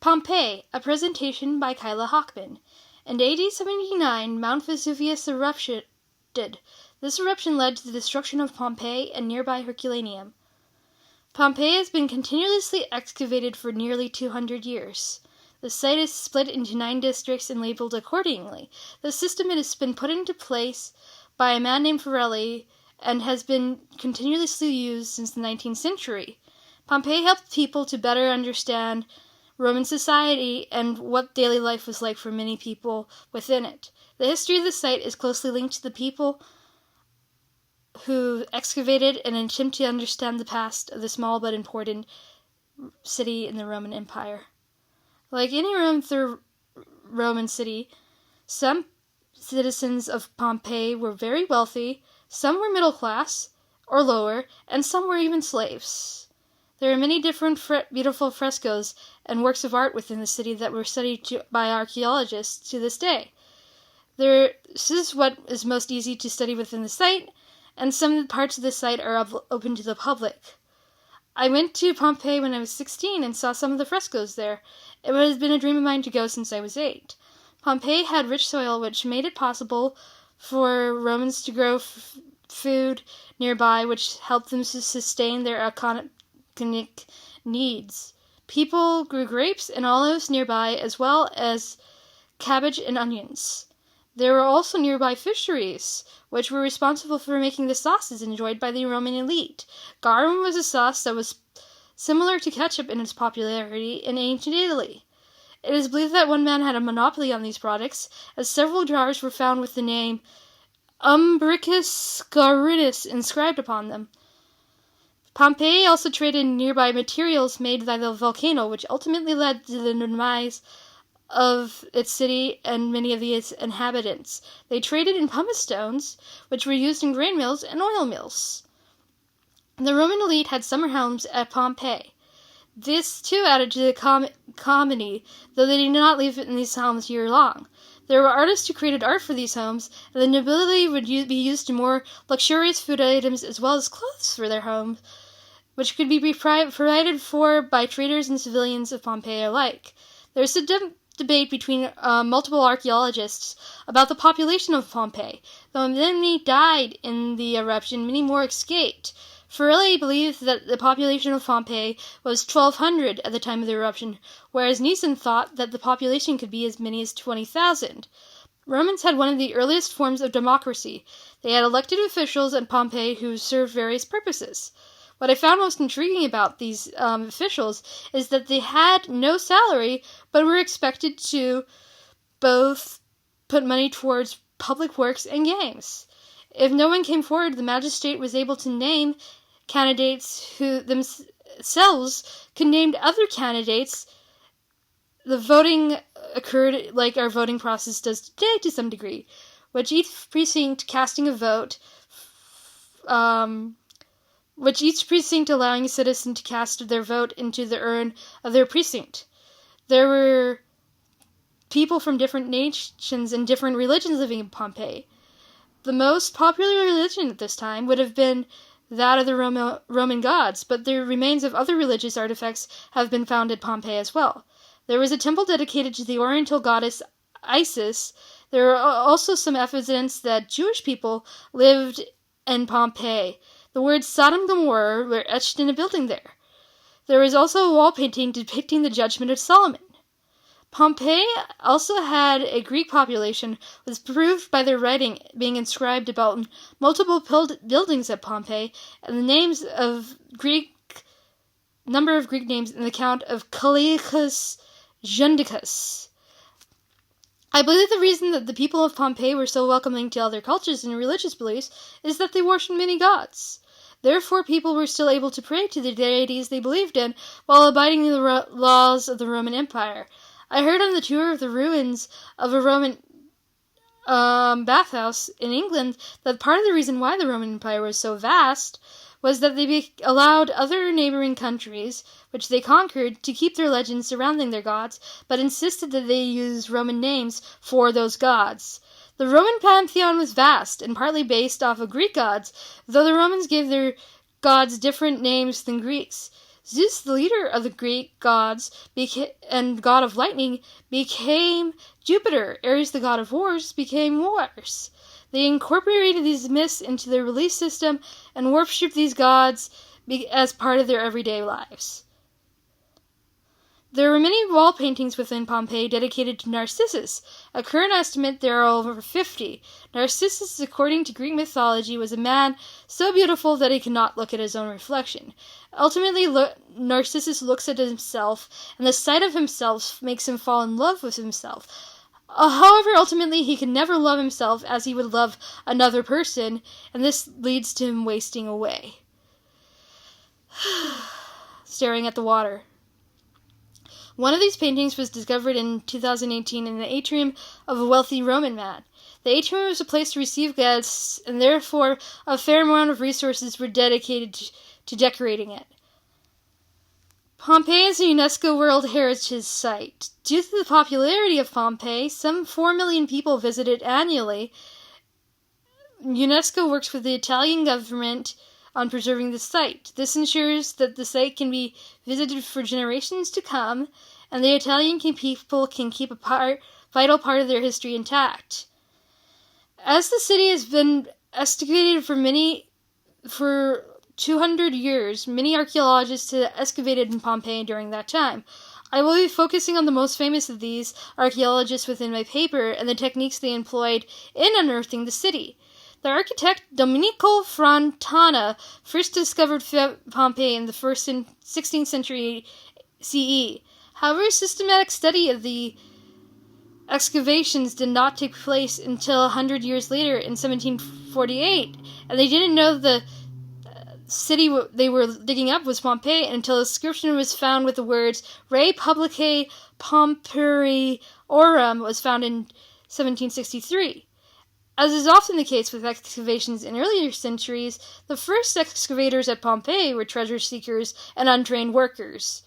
Pompeii, a presentation by Kyla Hockman. In AD 79, Mount Vesuvius erupted. This eruption led to the destruction of Pompeii and nearby Herculaneum. Pompeii has been continuously excavated for nearly 200 years. The site is split into 9 districts and labeled accordingly. The system has been put into place by a man named Forelli and has been continuously used since the 19th century. Pompeii helped people to better understand Roman society and what daily life was like for many people within it. The history of the site is closely linked to the people who excavated and attempt to understand the past of the small but important city in the Roman Empire. Like any Roman city, some citizens of Pompeii were very wealthy, some were middle class or lower, and some were even slaves. There are many different beautiful frescoes and works of art within the city that were studied by archaeologists to this day. This is what is most easy to study within the site, and some parts of the site are open to the public. I went to Pompeii when I was 16 and saw some of the frescoes there. It has been a dream of mine to go since I was 8. Pompeii had rich soil which made it possible for Romans to grow food nearby, which helped them to sustain their economic needs. People grew grapes and olives nearby, as well as cabbage and onions. There were also nearby fisheries, which were responsible for making the sauces enjoyed by the Roman elite. Garum was a sauce that was similar to ketchup in its popularity in ancient Italy. It is believed that one man had a monopoly on these products, as several jars were found with the name Umbricus Garinus inscribed upon them. Pompeii also traded nearby materials made by the volcano, which ultimately led to the demise of its city and many of its inhabitants. They traded in pumice stones, which were used in grain mills and oil mills. The Roman elite had summer homes at Pompeii. This, too, added to the comedy, though they did not live in these homes year-long. There were artists who created art for these homes, and the nobility would be used in more luxurious food items as well as clothes for their homes, which could be provided for by traders and civilians of Pompeii alike. There is a debate between multiple archaeologists about the population of Pompeii. Though many died in the eruption, many more escaped. Forelli believed that the population of Pompeii was 1,200 at the time of the eruption, whereas Neeson thought that the population could be as many as 20,000. Romans had one of the earliest forms of democracy. They had elected officials at Pompeii who served various purposes. What I found most intriguing about these officials is that they had no salary, but were expected to both put money towards public works and games. If no one came forward, the magistrate was able to name candidates who themselves could name other candidates. The voting occurred like our voting process does today to some degree, with each precinct casting a vote, each precinct allowing a citizen to cast their vote into the urn of their precinct. There were people from different nations and different religions living in Pompeii. The most popular religion at this time would have been that of the Roman gods, but the remains of other religious artifacts have been found at Pompeii as well. There was a temple dedicated to the Oriental goddess Isis. There are also some evidence that Jewish people lived in Pompeii. The words Sodom and Gomorrah were etched in a building there. There was also a wall painting depicting the judgment of Solomon. Pompeii also had a Greek population, was proved by their writing being inscribed about multiple buildings at Pompeii, and the number of Greek names in the count of Calicus Jundicus. I believe the reason that the people of Pompeii were so welcoming to other cultures and religious beliefs is that they worshipped many gods. Therefore, people were still able to pray to the deities they believed in while abiding the laws of the Roman Empire. I heard on the tour of the ruins of a Roman bathhouse in England that part of the reason why the Roman Empire was so vast was that they allowed other neighboring countries, which they conquered, to keep their legends surrounding their gods, but insisted that they use Roman names for those gods. The Roman pantheon was vast and partly based off of Greek gods, though the Romans gave their gods different names than Greeks. Zeus, the leader of the Greek gods and god of lightning, became Jupiter. Ares, the god of wars, became Mars. They incorporated these myths into their belief system and worshipped these gods as part of their everyday lives. There were many wall paintings within Pompeii dedicated to Narcissus. A current estimate there are over 50. Narcissus, according to Greek mythology, was a man so beautiful that he could not look at his own reflection. Ultimately, Narcissus looks at himself, and the sight of himself makes him fall in love with himself. However, ultimately, he can never love himself as he would love another person, and this leads to him wasting away. Staring at the water. One of these paintings was discovered in 2018 in the atrium of a wealthy Roman man. The atrium was a place to receive guests, and therefore a fair amount of resources were dedicated to decorating it. Pompeii is a UNESCO World Heritage Site. Due to the popularity of Pompeii, some 4 million people visit it annually. UNESCO works with the Italian government on preserving the site. This ensures that the site can be visited for generations to come, and the Italian people can keep a vital part of their history intact. As the city has been excavated for 200 years, many archaeologists have excavated in Pompeii during that time. I will be focusing on the most famous of these archaeologists within my paper and the techniques they employed in unearthing the city. The architect Domenico Fontana first discovered Pompeii in the 16th century CE. However, systematic study of the excavations did not take place until 100 years later in 1748, and they didn't know the city they were digging up was Pompeii until a inscription was found with the words Re Publicae Pompeiorum was found in 1763. As is often the case with excavations in earlier centuries, the first excavators at Pompeii were treasure seekers and untrained workers.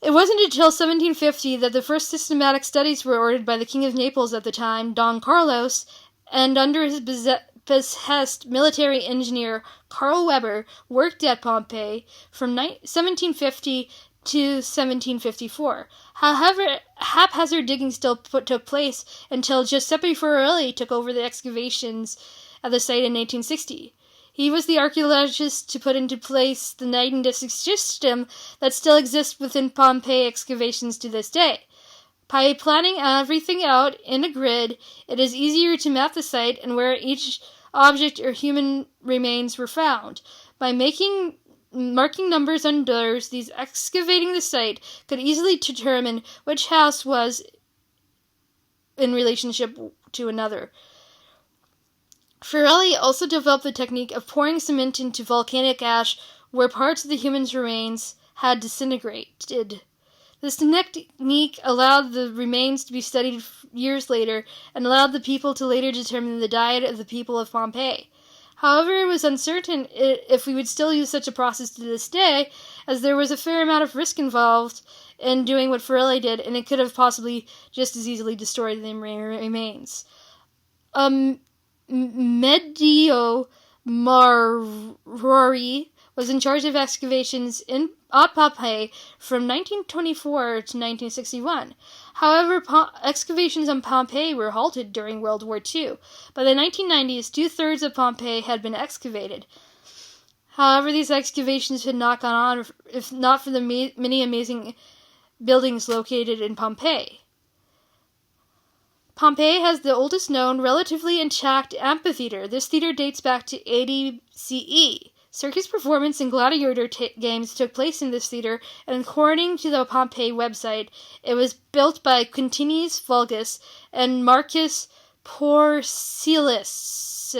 It wasn't until 1750 that the first systematic studies were ordered by the King of Naples at the time, Don Carlos, and under his behest, military engineer Carl Weber worked at Pompeii from 1750 to 1754. However, haphazard digging still took place until Giuseppe Fiorelli took over the excavations at the site in 1860. He was the archaeologist to put into place the Knighton district system that still exists within Pompeii excavations to this day. By planning everything out in a grid, it is easier to map the site and where each object or human remains were found. By marking numbers on doors, these excavating the site could easily determine which house was in relationship to another. Fiorelli also developed the technique of pouring cement into volcanic ash where parts of the human's remains had disintegrated. This technique allowed the remains to be studied years later and allowed the people to later determine the diet of the people of Pompeii. However, it was uncertain if we would still use such a process to this day, as there was a fair amount of risk involved in doing what Fiorelli did, and it could have possibly just as easily destroyed the remains. Medio Marrori was in charge of excavations at Pompeii from 1924 to 1961. However, excavations on Pompeii were halted during World War II. By the 1990s, 2/3 of Pompeii had been excavated. However, these excavations had not gone on if not for the many amazing buildings located in Pompeii. Pompeii has the oldest known, relatively intact amphitheater. This theater dates back to 80 CE. Circus performance and gladiator games took place in this theater, and according to the Pompeii website, it was built by Quintinius Vulgus and Marcus Porcellus,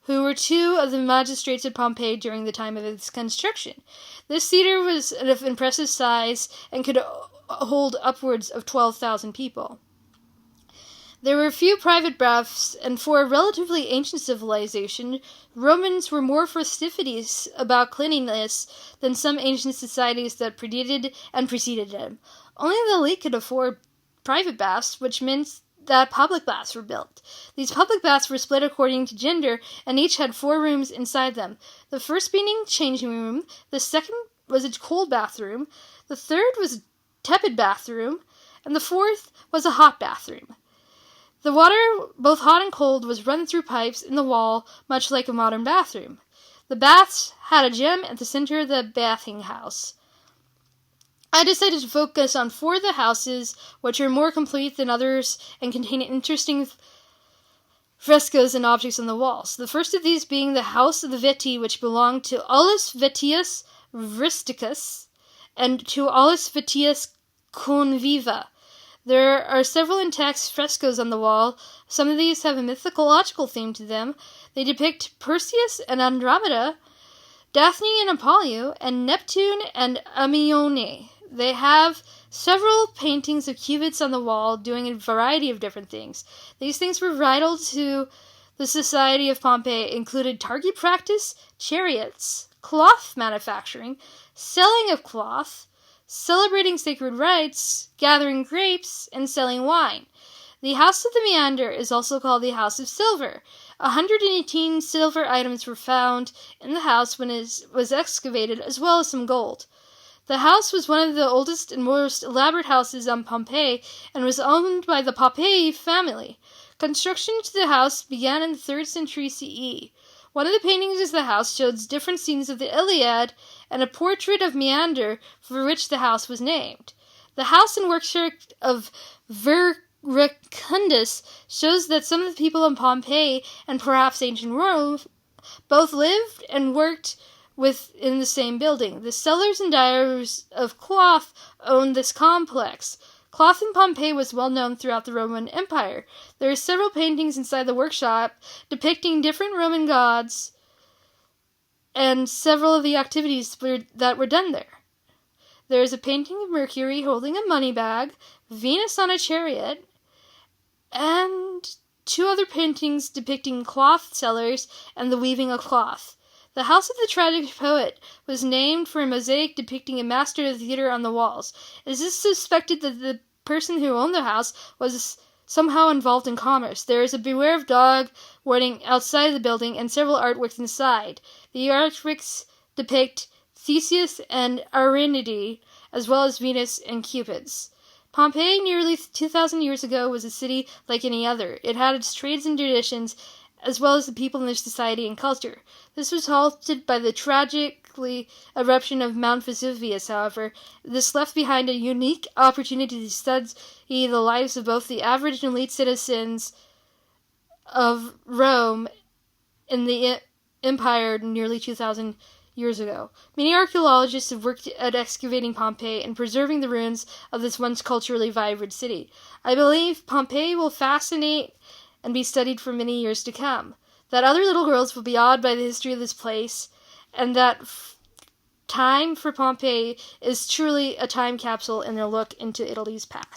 who were two of the magistrates at Pompeii during the time of its construction. This theater was of impressive size and could hold upwards of 12,000 people. There were few private baths, and for a relatively ancient civilization, Romans were more fastidious about cleanliness than some ancient societies that preceded them. Only the elite could afford private baths, which meant that public baths were built. These public baths were split according to gender, and each had 4 rooms inside them. The first being changing room, the second was a cold bathroom, the third was a tepid bathroom, and the fourth was a hot bathroom. The water, both hot and cold, was run through pipes in the wall, much like a modern bathroom. The baths had a gem at the center of the bathing house. I decided to focus on 4 of the houses, which are more complete than others and contain interesting frescoes and objects on the walls. The first of these being the House of the Viti, which belonged to Aulus Vitius Rusticus and to Aulus Vitius Conviva. There are several intact frescoes on the wall. Some of these have a mythological theme to them. They depict Perseus and Andromeda, Daphne and Apollo, and Neptune and Amione. They have several paintings of cubits on the wall doing a variety of different things. These things were vital to the society of Pompeii, included target practice, chariots, cloth manufacturing, selling of cloth, celebrating sacred rites, gathering grapes, and selling wine. The House of the Meander is also called the House of Silver. 118 silver items were found in the house when it was excavated, as well as some gold. The house was one of the oldest and most elaborate houses on Pompeii and was owned by the Pompeii family. Construction to the house began in the 3rd century CE. One of the paintings of the house shows different scenes of the Iliad and a portrait of Meander, for which the house was named. The house and workshop of Verecundus shows that some of the people in Pompeii and perhaps ancient Rome both lived and worked within the same building. The sellers and dyers of cloth owned this complex. Cloth in Pompeii was well known throughout the Roman Empire. There are several paintings inside the workshop depicting different Roman gods and several of the activities that were done there. There is a painting of Mercury holding a money bag, Venus on a chariot, and 2 other paintings depicting cloth sellers and the weaving of cloth. The House of the Tragic Poet was named for a mosaic depicting a master of the theater on the walls. It is suspected that the person who owned the house was somehow involved in commerce. There is a beware of dog warning outside the building and several artworks inside. The artworks depict Theseus and Ariadne, as well as Venus and Cupids. Pompeii, nearly 2,000 years ago, was a city like any other. It had its trades and traditions, as well as the people in their society and culture. This was halted by the tragically eruption of Mount Vesuvius, however. This left behind a unique opportunity to study the lives of both the average and elite citizens of Rome in the empire nearly 2,000 years ago. Many archaeologists have worked at excavating Pompeii and preserving the ruins of this once culturally vibrant city. I believe Pompeii will fascinate and be studied for many years to come. That other little girls will be awed by the history of this place, and that time for Pompeii is truly a time capsule in their look into Italy's past.